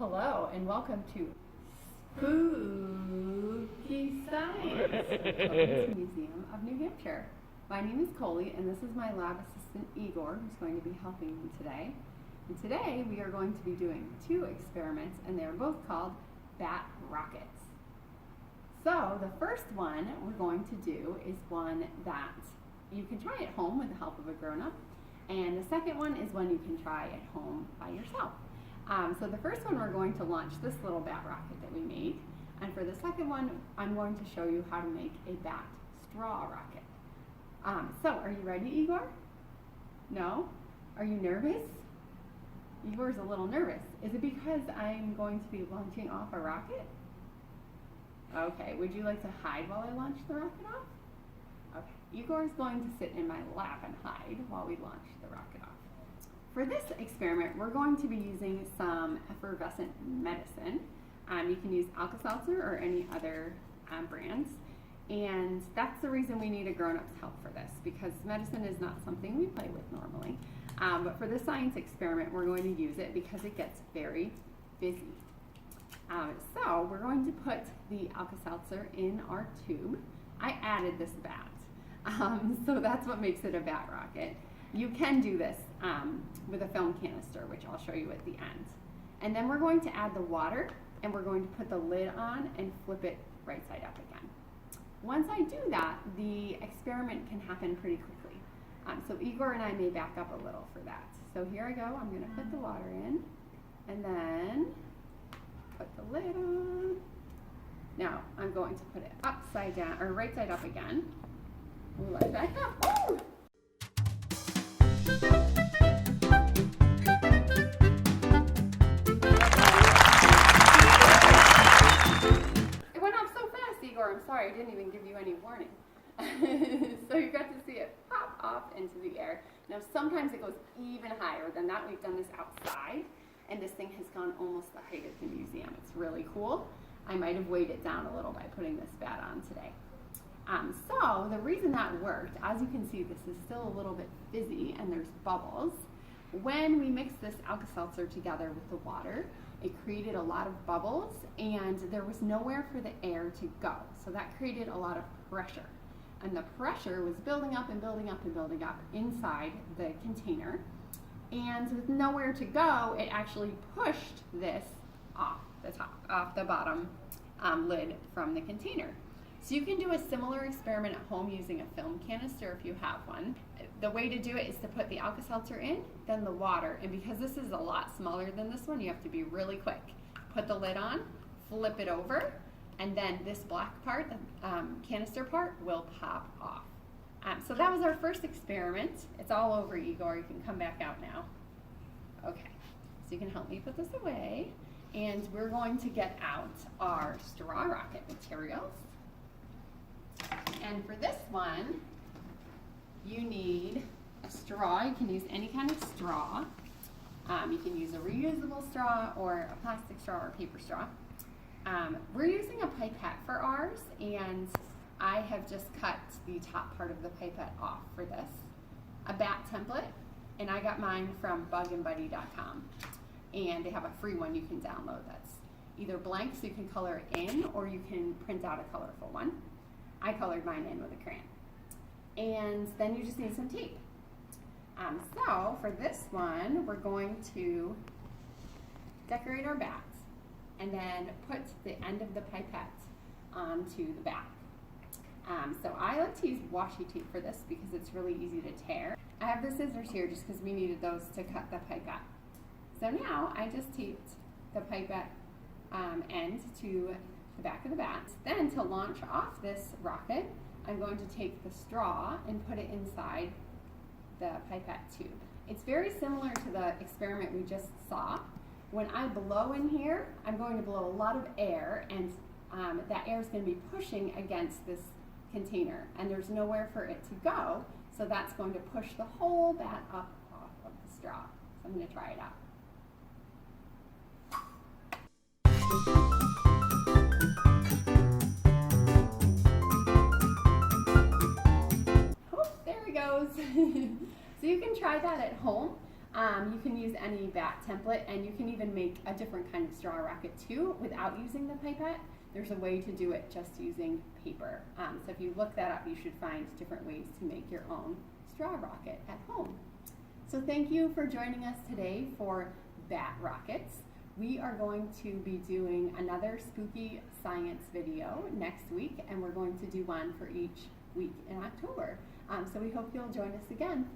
Hello and welcome to Spooky Science at the Museum of New Hampshire. My name is Colie and this is my lab assistant Igor who's going to be helping me today. And today we are going to be doing two experiments and they're both called bat rockets. So the first one we're going to do is one that you can try at home with the help of a grown-up, and the second one is one you can try at home by yourself. So the first one, we're going to launch this little bat rocket that we made, and for the second one I'm going to show you how to make a bat straw rocket. So are you ready, Igor? No? Are you nervous? Igor's a little nervous. Is it because I'm going to be launching off a rocket? Okay, would you like to hide while I launch the rocket off? Okay, Igor is going to sit in my lap and hide while we launch the rocket off. For this experiment, we're going to be using some effervescent medicine. You can use Alka-Seltzer or any other brands. And that's the reason we need a grown-up's help for this, because medicine is not something we play with normally. But for this science experiment, we're going to use it because it gets very busy. So we're going to put the Alka-Seltzer in our tube. I added this bat, so that's what makes it a bat rocket. You can do this with a film canister, which I'll show you at the end. And then we're going to add the water, and we're going to put the lid on and flip it right side up again. Once I do that, the experiment can happen pretty quickly. So Igor and I may back up a little for that. So here I go, I'm going to put the water in, and then put the lid on. Now I'm going to put it upside down, or right side up again. We'll let it back up. Woo! It went off so fast, Igor. I'm sorry, I didn't even give you any warning. So you got to see it pop off into the air. Now sometimes it goes even higher than that. We've done this outside, and this thing has gone almost the height of the museum. It's really cool. I might have weighed it down a little by putting this bat on today. So the reason that worked, as you can see, this is still a little bit fizzy and there's bubbles. When we mixed this Alka-Seltzer together with the water, it created a lot of bubbles and there was nowhere for the air to go. So that created a lot of pressure. And the pressure was building up and building up and building up inside the container. And with nowhere to go, it actually pushed this off the bottom lid from the container. So you can do a similar experiment at home using a film canister if you have one. The way to do it is to put the Alka-Seltzer in, then the water, and because this is a lot smaller than this one, you have to be really quick. Put the lid on, flip it over, and then this black part, the canister part, will pop off. So that was our first experiment. It's all over, Igor. You can come back out now. Okay, so you can help me put this away. And we're going to get out our straw rocket materials. And for this one, you need a straw. You can use any kind of straw. You can use a reusable straw or a plastic straw or a paper straw. We're using a pipette for ours, and I have just cut the top part of the pipette off for this. A bat template, and I got mine from bugandbuddy.com. And they have a free one you can download that's either blank so you can color it in, or you can print out a colorful one. I colored mine in with a crayon. And then you just need some tape. So for this one, we're going to decorate our bats and then put the end of the pipette onto the back. So I like to use washi tape for this because it's really easy to tear. I have the scissors here just because we needed those to cut the pipette. So now I just taped the pipette end to the back of the bat. Then to launch off this rocket, I'm going to take the straw and put it inside the pipette tube. It's very similar to the experiment we just saw. When I blow in here, I'm going to blow a lot of air, and that air is going to be pushing against this container, and there's nowhere for it to go, so that's going to push the whole bat up off of the straw. So I'm going to try it out. Oh, there it goes. So you can try that at home. You can use any bat template, and you can even make a different kind of straw rocket too without using the pipette. There's a way to do it just using paper. So if you look that up, you should find different ways to make your own straw rocket at home. So thank you for joining us today for Bat Rockets. We are going to be doing another spooky science video next week, and we're going to do one for each week in October. So we hope you'll join us again.